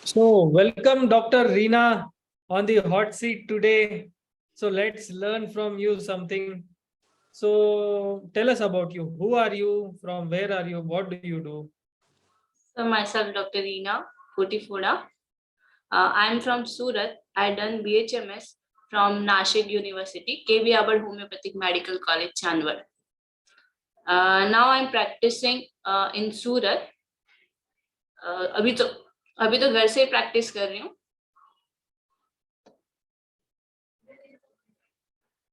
So, welcome Dr. Reena on the hot seat today. So, let's learn from you something. So, tell us about you. Who are you? From where are you? What do you do? So myself, Dr. Reena Potifoda. I'm from Surat. I done BHMS from Nashik University, KB Abad Homeopathic Medical College, Chandwad. Now I'm practicing in Surat. अभी तो घर से practice कर रही हूँ.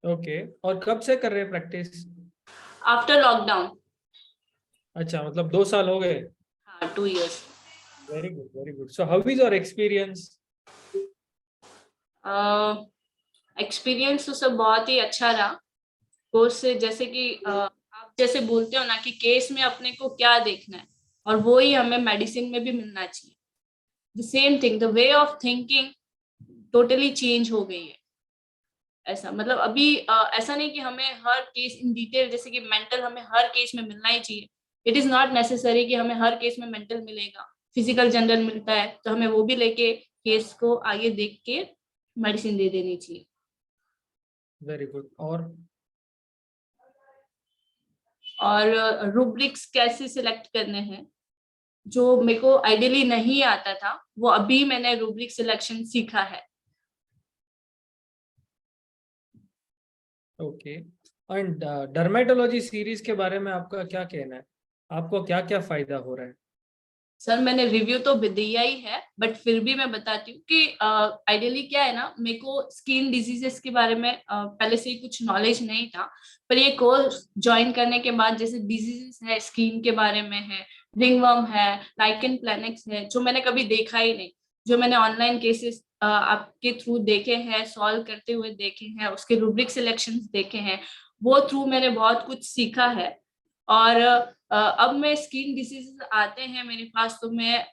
Okay और कब से कर रहे हैं प्रैक्टिस? After lockdown. अच्छा, मतलब 2 साल हो गए. हाँ, 2 years. Very good, very good. So how is your experience? Experience तो सब बहुत ही अच्छा रहा. कोर्स से जैसे कि आप जैसे बोलते हो ना कि केस में अपने को क्या देखना है, और वो ही हमें मेडिसिन में भी मिलना चाहिए. The same thing, the way of thinking totally change हो गई है. ऐसा मतलब अभी ऐसा नहीं कि हमें हर केस इन डिटेल, जैसे कि मेंटल हमें हर केस में मिलना ही चाहिए. इट इज नॉट नेसेसरी कि हमें हर केस में मेंटल मिलेगा. फिजिकल जनरल मिलता है तो हमें वो भी लेके केस को आगे देख के मेडिसिन दे देनी चाहिए. Very good. और रूब्रिक्स कैसे सिलेक्ट करने हैं, जो मेरे को आइडियली नहीं आता था, वो अभी मैंने रूब्रिक सिलेक्शन सीखा है. ओके. एंड डर्मेटोलॉजी सीरीज के बारे में आपका क्या कहना है? आपको क्या क्या फायदा हो रहा है? सर मैंने रिव्यू तो दिया ही है, बट फिर भी मैं बताती हूँ कि आइडियली क्या है ना, मेरे को स्किन डिजीजेस के बारे में पहले से ही कुछ नॉलेज नहीं था. पर ये कोर्स ज्वाइन करने के बाद जैसे डिजीजेस है स्किन के बारे में है, रिंगवर्म है, लाइकन प्लैनेक्स है, जो मैंने कभी देखा ही नहीं, जो मैंने ऑनलाइन केसेस आपके थ्रू देखे हैं, सॉल्व करते हुए देखे हैं, उसके रूब्रिक सिलेक्शंस देखे हैं, वो थ्रू मैंने बहुत कुछ सीखा है. और अब मैं स्किन डिसीज आते हैं मेरे पास तो मैं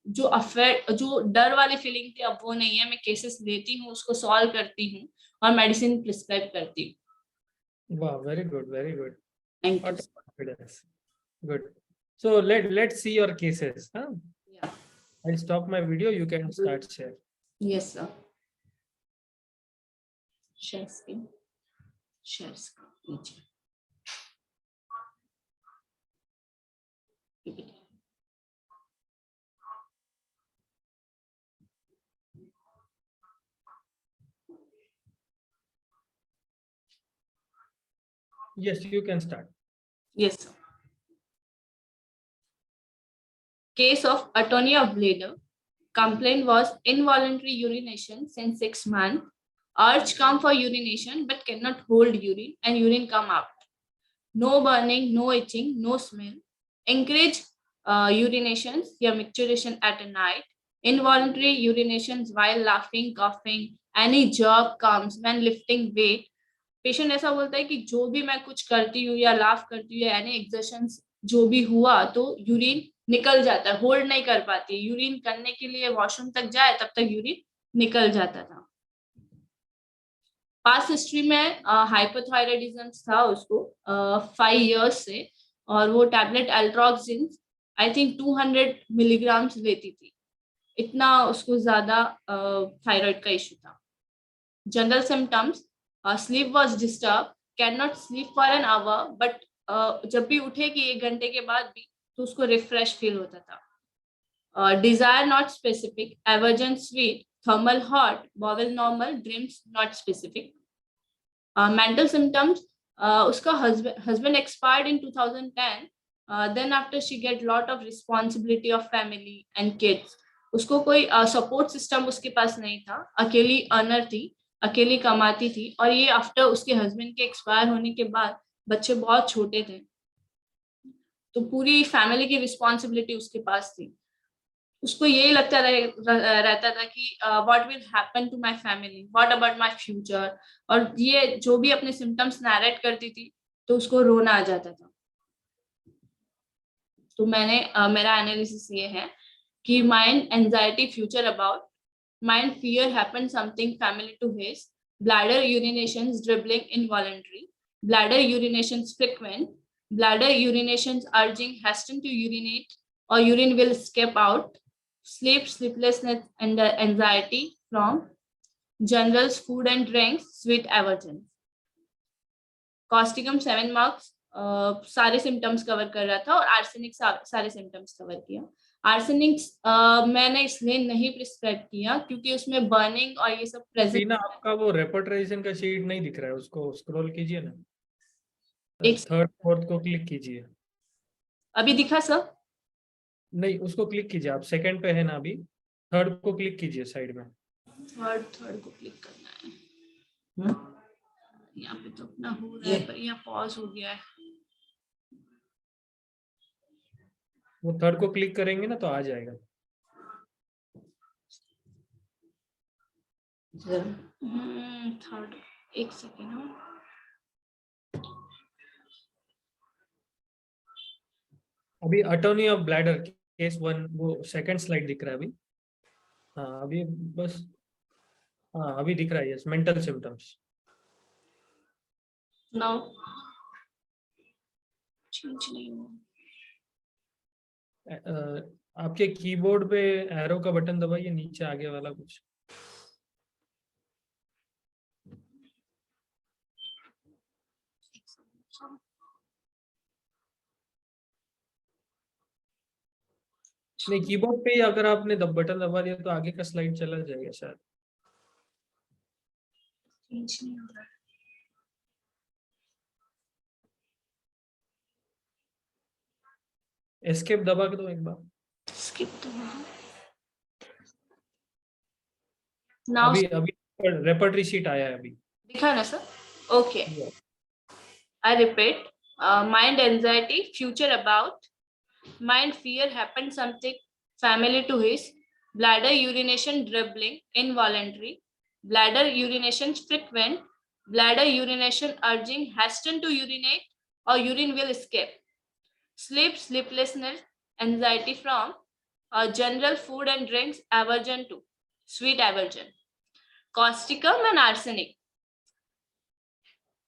जो डर वाली फीलिंग थी अब वो नहीं है. मैं केसेस लेती हूँ, उसको सॉल्व करती हूँ और मेडिसिन प्रिस्क्राइब करती हूँ. वाह, very good, very good. Thank you. What confidence. Good. So let's see your cases. Huh? या. I'll stop my video. You can start share. Yes sir. Share screen. Share screen नीचे. Yes, you can start. Yes sir. Case of atony of bladder. Complaint was involuntary urination since 6 months. Urge come for urination but cannot hold urine and urine come out. No burning, no itching, no smell. Encourage urinations या micturition at night. Involuntary urinations while laughing, coughing. Any jerk comes when lifting weight. Patient ऐसा बोलता है कि जो भी मैं कुछ करती हूँ या लाफ करती हूँ या एनी एक्सर्शंस जो भी हुआ तो यूरिन निकल जाता है, होल्ड नहीं कर पाती. यूरिन करने के लिए वॉशरूम तक जाए तब तक यूरिन निकल जाता था. पास्ट हिस्ट्री में हाइपोथायराइडिज्म था उसको 5 years से, और वो टैबलेट एल्ट्रोक्सिन आई थिंक 200 मिलीग्राम्स लेती थी. इतना उसको ज्यादा थायराइड का इशू था. General symptoms, sleep was disturb, can not sleep for an hour, but जब भी उठेगी 1 घंटे के बाद भी तो उसको रिफ्रेश फील होता था. Desire not specific, aversion sweet, thermal hot, bowel normal, dreams not specific. Mental symptoms, uska husband expired in 2010. Then after she get lot of responsibility of family and kids. उसको कोई support system उसके पास नहीं था, अकेली earner थी, अकेली कमाती थी. और ये आफ्टर उसके हस्बैंड के एक्सपायर होने के बाद, बच्चे बहुत छोटे थे, तो पूरी फैमिली की रिस्पॉन्सिबिलिटी उसके पास थी. उसको यही लगता रहता था कि what will happen to my family, what about my future. और ये जो भी अपने सिम्टम्स नैरेट करती थी तो उसको रोना आ जाता था. तो मेरा एनालिसिस ये है कि mind anxiety future about, mind fear happen something family to his, bladder urinations dribbling involuntary, bladder urinations frequent, bladder urinations urging hasten to urinate or urine will escape out, sleep, sleeplessness, and anxiety from generals, food and drinks, sweet aversion. Causticum 7 marks सारे symptoms cover कर रहा था और arsenic सारे symptoms cover किया. Arsenic मैंने इसलिए नहीं प्रिस्क्राइब किया क्योंकि उसमें बर्निंग और ये सब प्रेजेंट. रीना, आपका वो रेपर्टराइजेशन का शीट नहीं दिख रहा है, उसको स्क्रॉल कीजिए ना, एक थर्ड फोर्थ को क्लिक कीजिए. अभी दिखा सर? नहीं, उसको क्लिक कीजिए, आप सेकंड पे है ना अभी, थर्ड को क्लिक कीजिए साइड में. थर्ड को क्लिक करना है. यहाँ पे तो अपना हो रहा है पर यहाँ पॉज हो गया है. वो थर्ड को क्लिक करेंगे ना तो आ जाएगा. थर्ड, एक सेकेंड. अभी अटॉर्नी ऑफ ब्लैडर केस 1 वो सेकंड स्लाइड दिख रहा है अभी. हाँ अभी बस, हाँ अभी दिख रहा है. Yes, mental symptoms. Now change नहीं हुआ. आपके कीबोर्ड पे एरो का बटन दबाइए, नीचे आगे वाला कुछ. नहीं, कीबोर्ड पे ही अगर आपने बटन दबा दिया तो आगे का स्लाइड चला जाएगा शायद. चेंज नहीं हो रहा. एस्केप दबा के दो एक बार. स्किप तो नाउ अभी अभी रेपर्टरी शीट आया है अभी. दिखा ना sir? Okay. I repeat, mind anxiety, future about, mind fear happened something family to his, bladder urination dribbling, involuntary, bladder urination frequent, bladder urination urging, hasten to urinate or urine will escape, sleep, sleeplessness, anxiety from, general food and drinks, aversion to, sweet aversion, causticum and arsenic.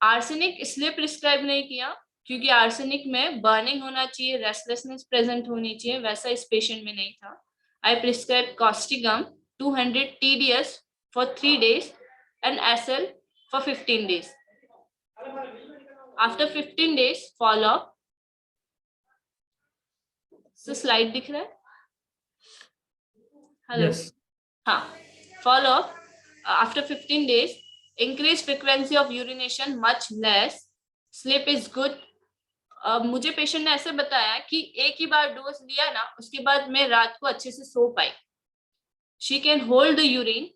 Arsenic इसलिए prescribe नहीं किया क्योंकि arsenic में burning होना चाहिए, restlessness present होनी चाहिए, वैसा इस पेशेंट में नहीं था. I prescribe causticum 200 TDS for 3 days and SL for 15 days. After 15 days follow up. So slide दिख रहा है? हेलो. Yes. हाँ, follow up after 15 days. Increase frequency of urination much less. Sleep is good. मुझे patient ने ऐसे बताया कि एक ही बार डोज लिया ना, उसके बाद मैं रात को अच्छे से सो पाई. She can hold the urine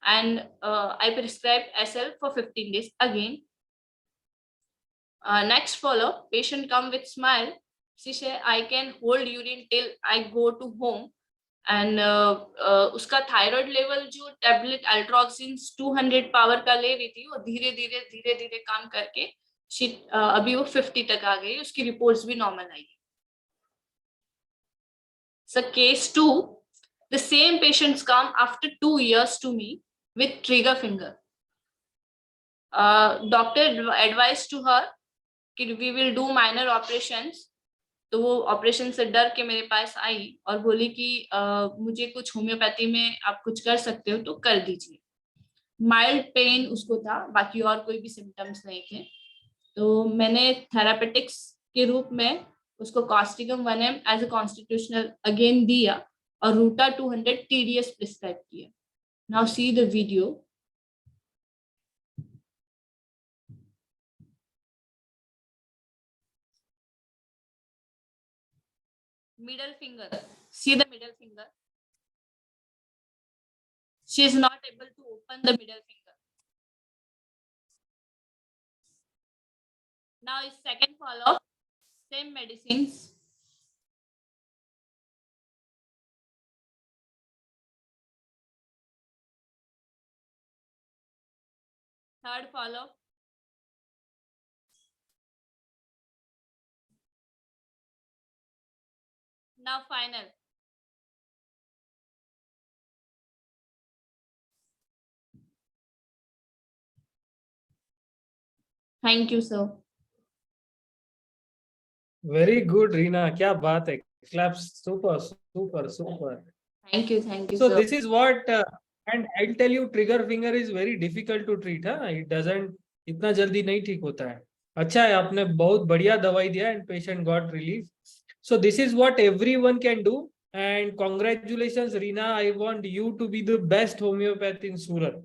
and I prescribed SL for 15 days again. Next follow, patient come with smile. She said, I can hold urine till I go to home. And उसका थायराइड लेवल जो tablet अल्ट्रोक्सिन 200 power का ले रही थी वो धीरे धीरे काम करके अभी वो 50 तक आ गई. उसकी रिपोर्ट्स भी नॉर्मल आई. So case 2, the same patients come after 2 years to me with trigger finger. Doctor advise to her कि we will do minor operations. तो वो ऑपरेशन से डर के मेरे पास आई और बोली कि मुझे कुछ होम्योपैथी में आप कुछ कर सकते हो तो कर दीजिए. माइल्ड पेन उसको था, बाकी और कोई भी सिम्टम्स नहीं थे. तो मैंने थेरापेटिक्स के रूप में उसको कॉस्टिगम 1M as a constitutional again दिया और रूटा 200 TDS प्रिस्क्राइब किया. Now see the video. Middle finger. See the middle finger. She is not able to open the middle finger. Now is second follow-up. Same medicines. Third follow-up. Now final. Thank you, sir. Very good Reena, क्या बात है. Claps. Super super super. Thank you, So sir. this is what, and I'll tell you, trigger finger is very difficult to treat. It doesn't, इतना जल्दी नहीं ठीक होता है. अच्छा है, आपने बहुत बढ़िया दवाई दिया and patient got relief. So this is what everyone can do. And congratulations, Reena. I want you to be the best homeopath in Surat.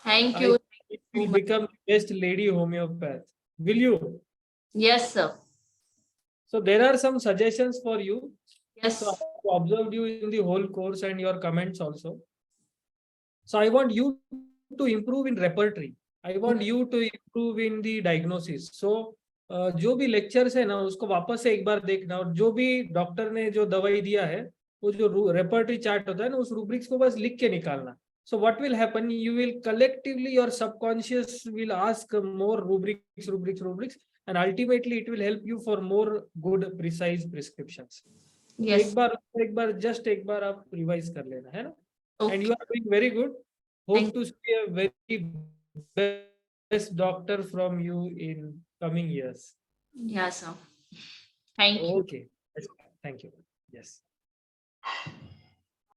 Thank I you. think you will become the best lady homeopath. Will you? Yes, sir. So there are some suggestions for you. Yes. So I have observed you in the whole course and your comments also. So I want you to improve in repertory. I want you to improve in the diagnosis. So जो भी lectures है ना उसको वापस से एक बार देखना, और जो भी डॉक्टर ने जो दवाई दिया है वो जो रेपर्टरी चार्ट होता है ना, उस रूब्रिक्स को बस लिख के निकालना. So what will happen? You will collectively, your subconscious will ask more rubrics, and ultimately it will help you for more good, precise prescriptions. Yes. एक बार just एक बार आप रिवाइज कर लेना है ना. Okay. And you are doing very good. Hope Thank to see a very best doctor from you in coming years. Yeah, sir. Thank you. Okay. Thank you. Yes.